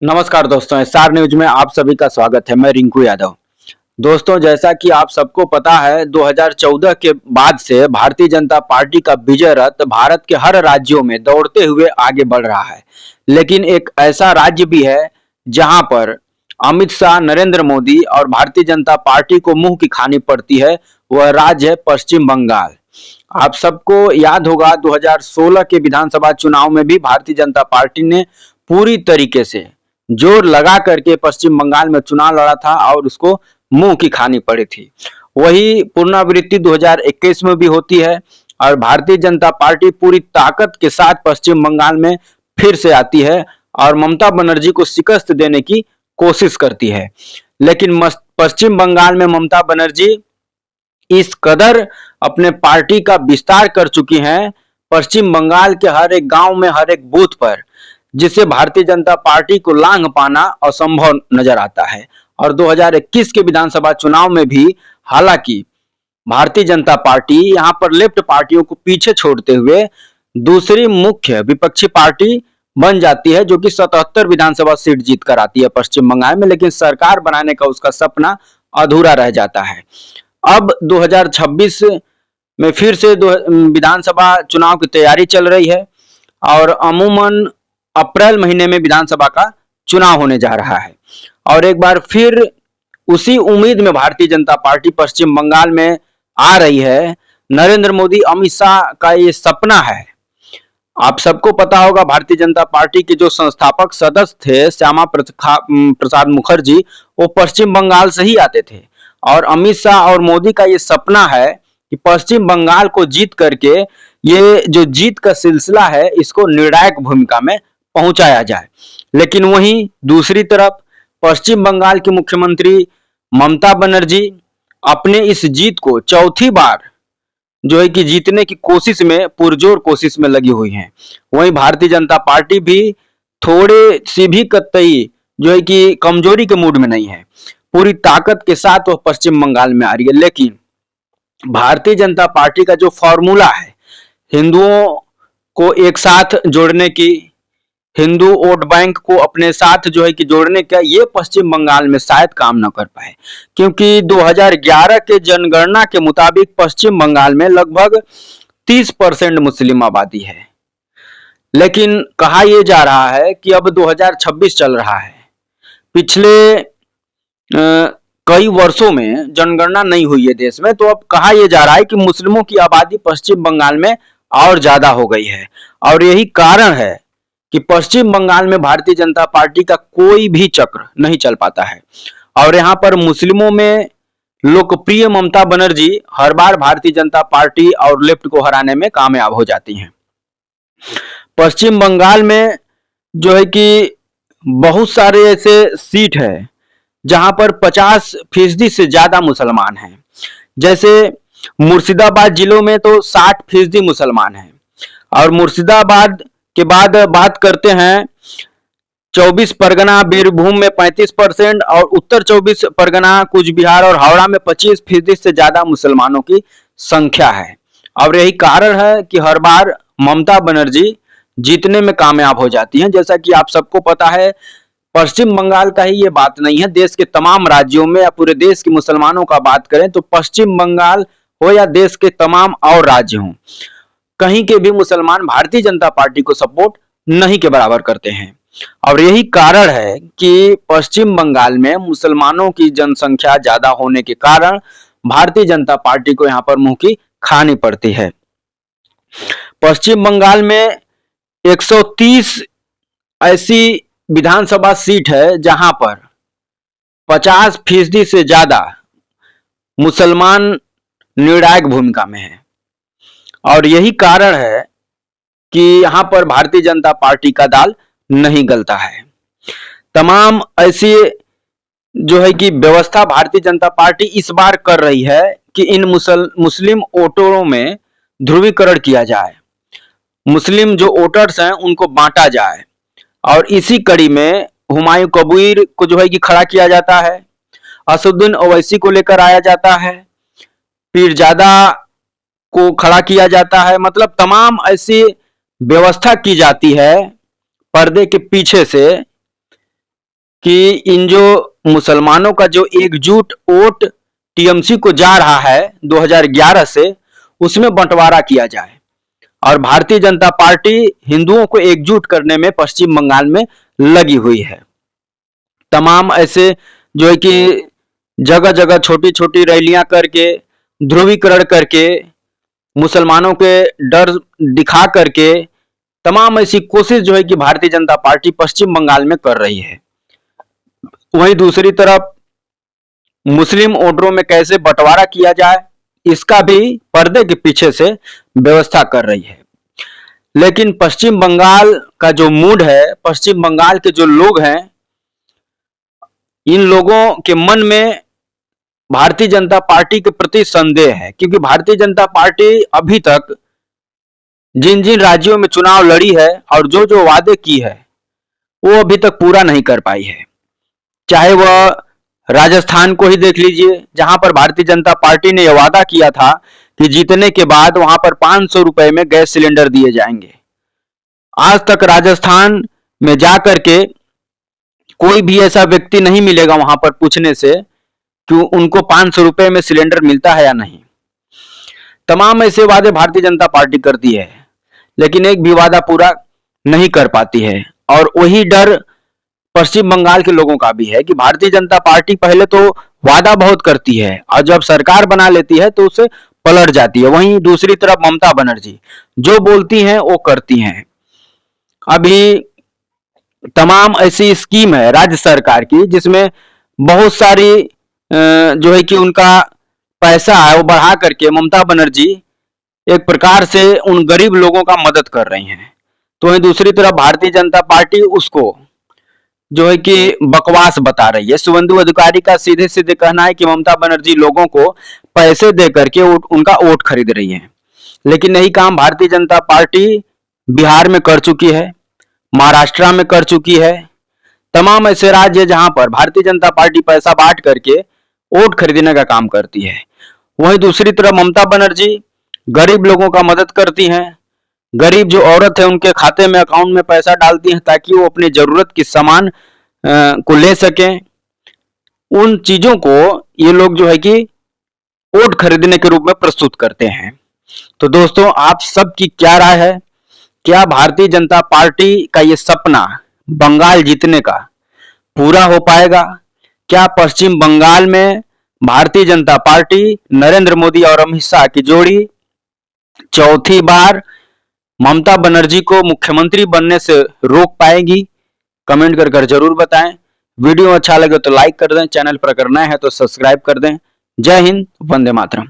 नमस्कार दोस्तों, SR news में आप सभी का स्वागत है। मैं रिंकू यादव। दोस्तों, जैसा कि आप सबको पता है, 2014 के बाद से भारतीय जनता पार्टी का विजय रथ भारत के हर राज्यों में दौड़ते हुए आगे बढ़ रहा है। लेकिन एक ऐसा राज्य भी है जहां पर अमित शाह, नरेंद्र मोदी और भारतीय जनता पार्टी को मुंह की खानी पड़ती है। वह राज्य है पश्चिम बंगाल। आप सबको याद होगा, 2016 के विधानसभा चुनाव में भी भारतीय जनता पार्टी ने पूरी तरीके से जोर लगा करके पश्चिम बंगाल में चुनाव लड़ा था और उसको मुंह की खानी पड़ी थी। वही पुनरावृत्ति 2021 में भी होती है और भारतीय जनता पार्टी पूरी ताकत के साथ पश्चिम बंगाल में फिर से आती है और ममता बनर्जी को शिकस्त देने की कोशिश करती है। लेकिन पश्चिम बंगाल में ममता बनर्जी इस कदर अपने पार्टी का विस्तार कर चुकी हैं पश्चिम बंगाल के हर एक गांव में, हर एक बूथ पर, जिससे भारतीय जनता पार्टी को लांघ पाना असंभव नजर आता है। और 2021 के विधानसभा चुनाव में भी हालांकि भारतीय जनता पार्टी यहां पर लेफ्ट पार्टियों को पीछे छोड़ते हुए दूसरी मुख्य विपक्षी पार्टी बन जाती है, जो कि 77 विधानसभा सीट जीत कर आती है पश्चिम बंगाल में। लेकिन सरकार बनाने का उसका सपना अधूरा रह जाता है। अब 2026 में फिर से विधानसभा चुनाव की तैयारी चल रही है और अमूमन अप्रैल महीने में विधानसभा का चुनाव होने जा रहा है। और एक बार फिर उसी उम्मीद में भारतीय जनता पार्टी पश्चिम बंगाल में आ रही है। नरेंद्र मोदी, अमित शाह का ये सपना है। आप सबको पता होगा, भारतीय जनता पार्टी के जो संस्थापक सदस्य थे श्यामा प्रसाद मुखर्जी, वो पश्चिम बंगाल से ही आते थे। और अमित शाह और मोदी का ये सपना है कि पश्चिम बंगाल को जीत करके ये जो जीत का सिलसिला है इसको निर्णायक भूमिका में पहुंचाया जाए। लेकिन वहीं दूसरी तरफ पश्चिम बंगाल की मुख्यमंत्री ममता बनर्जी अपने इस जीत को चौथी बार जो है कि जीतने की कोशिश में, पुरजोर कोशिश में लगी हुई हैं। वहीं भारतीय जनता पार्टी भी थोड़े सी भी कतई जो है कि कमजोरी के मूड में नहीं है। पूरी ताकत के साथ वह पश्चिम बंगाल में आ रही है। लेकिन भारतीय जनता पार्टी का जो फॉर्मूला है हिंदुओं को एक साथ जोड़ने की, हिंदू वोट बैंक को अपने साथ जो है कि जोड़ने का, ये पश्चिम बंगाल में शायद काम न कर पाए। क्योंकि 2011 के जनगणना के मुताबिक पश्चिम बंगाल में लगभग 30% मुस्लिम आबादी है। लेकिन कहा यह जा रहा है कि अब 2026 चल रहा है, पिछले कई वर्षों में जनगणना नहीं हुई है देश में, तो अब कहा यह जा रहा है कि मुस्लिमों की आबादी पश्चिम बंगाल में और ज्यादा हो गई है। और यही कारण है कि पश्चिम बंगाल में भारतीय जनता पार्टी का कोई भी चक्र नहीं चल पाता है। और यहाँ पर मुस्लिमों में लोकप्रिय ममता बनर्जी हर बार भारतीय जनता पार्टी और लेफ्ट को हराने में कामयाब हो जाती हैं। पश्चिम बंगाल में जो है कि बहुत सारे ऐसे सीट है जहां पर 50% से ज्यादा मुसलमान हैं। जैसे मुर्शिदाबाद जिलों में तो 60% मुसलमान हैं। और मुर्शिदाबाद के बाद बात करते हैं 24 परगना, बीरभूम में 35% और उत्तर 24 परगना, कुछ बिहार और हावड़ा में 25% से ज्यादा मुसलमानों की संख्या है। और यही कारण है कि हर बार ममता बनर्जी जीतने में कामयाब हो जाती हैं। जैसा कि आप सबको पता है, पश्चिम बंगाल का ही ये बात नहीं है, देश के तमाम राज्यों में या पूरे देश के मुसलमानों का बात करें तो पश्चिम बंगाल हो या देश के तमाम और राज्य हों, कहीं के भी मुसलमान भारतीय जनता पार्टी को सपोर्ट नहीं के बराबर करते हैं। और यही कारण है कि पश्चिम बंगाल में मुसलमानों की जनसंख्या ज्यादा होने के कारण भारतीय जनता पार्टी को यहां पर मुंह की खानी पड़ती है। पश्चिम बंगाल में 130 ऐसी विधानसभा सीट है जहां पर 50% से ज्यादा मुसलमान निर्णायक भूमिका में है। और यही कारण है कि यहां पर भारतीय जनता पार्टी का दाल नहीं गलता है। तमाम ऐसी जो है कि व्यवस्था भारतीय जनता पार्टी इस बार कर रही है कि इन मुस्लिम वोटरों में ध्रुवीकरण किया जाए, मुस्लिम जो वोटर्स हैं उनको बांटा जाए। और इसी कड़ी में हुमायूं कबीर को जो है कि खड़ा किया जाता है, असदुद्दीन ओवैसी को लेकर आया जाता है, पीरजादा को खड़ा किया जाता है। मतलब तमाम ऐसी व्यवस्था की जाती है पर्दे के पीछे से कि इन जो मुसलमानों का जो एकजुट वोट टीएमसी को जा रहा है 2011 से, उसमें बंटवारा किया जाए। और भारतीय जनता पार्टी हिंदुओं को एकजुट करने में पश्चिम बंगाल में लगी हुई है। तमाम ऐसे जो है कि जगह जगह छोटी छोटी रैलियां करके, ध्रुवीकरण करके, मुसलमानों के डर दिखा करके तमाम ऐसी कोशिश जो है कि भारतीय जनता पार्टी पश्चिम बंगाल में कर रही है। वहीं दूसरी तरफ मुस्लिम वोटरों में कैसे बंटवारा किया जाए, इसका भी पर्दे के पीछे से व्यवस्था कर रही है। लेकिन पश्चिम बंगाल का जो मूड है, पश्चिम बंगाल के जो लोग हैं, इन लोगों के मन में भारतीय जनता पार्टी के प्रति संदेह है, क्योंकि भारतीय जनता पार्टी अभी तक जिन जिन राज्यों में चुनाव लड़ी है और जो जो वादे की है वो अभी तक पूरा नहीं कर पाई है। चाहे वह राजस्थान को ही देख लीजिए, जहां पर भारतीय जनता पार्टी ने यह वादा किया था कि जीतने के बाद वहां पर 500 रुपए में गैस सिलेंडर दिए जाएंगे। आज तक राजस्थान में जाकर के कोई भी ऐसा व्यक्ति नहीं मिलेगा वहां पर पूछने से कि उनको 500 रुपए में सिलेंडर मिलता है या नहीं। तमाम ऐसे वादे भारतीय जनता पार्टी करती है, लेकिन एक भी वादा पूरा नहीं कर पाती है। और वही डर पश्चिम बंगाल के लोगों का भी है कि भारतीय जनता पार्टी पहले तो वादा बहुत करती है और जब सरकार बना लेती है तो उसे पलट जाती है। वहीं दूसरी तरफ ममता बनर्जी जो बोलती हैं वो करती हैं। अभी तमाम ऐसी स्कीम है राज्य सरकार की जिसमें बहुत सारी जो है कि उनका पैसा है वो बढ़ा करके ममता बनर्जी एक प्रकार से उन गरीब लोगों का मदद कर रही हैं। तो वहीं दूसरी तरफ भारतीय जनता पार्टी उसको जो है कि बकवास बता रही है। शुभेंदु अधिकारी का सीधे सीधे कहना है कि ममता बनर्जी लोगों को पैसे दे करके उनका वोट खरीद रही है। लेकिन यही काम भारतीय जनता पार्टी बिहार में कर चुकी है, महाराष्ट्र में कर चुकी है। तमाम ऐसे राज्य जहां पर भारतीय जनता पार्टी पैसा बांट करके वोट खरीदने का काम करती है। वहीं दूसरी तरफ ममता बनर्जी गरीब लोगों का मदद करती हैं। गरीब जो औरत है उनके खाते में, अकाउंट में पैसा डालती हैं ताकि वो अपनी जरूरत की सामान को ले सकें। उन चीजों को ये लोग जो है कि वोट खरीदने के रूप में प्रस्तुत करते हैं। तो दोस्तों, आप सबकी क्या राय है? क्या भारतीय जनता पार्टी का ये सपना बंगाल जीतने का पूरा हो पाएगा? क्या पश्चिम बंगाल में भारतीय जनता पार्टी, नरेंद्र मोदी और अमित शाह की जोड़ी चौथी बार ममता बनर्जी को मुख्यमंत्री बनने से रोक पाएगी? कमेंट कर जरूर बताएं। वीडियो अच्छा लगे तो लाइक कर दें, चैनल पर अगर नए हैं तो सब्सक्राइब कर दें। जय हिंद, वंदे मातरम।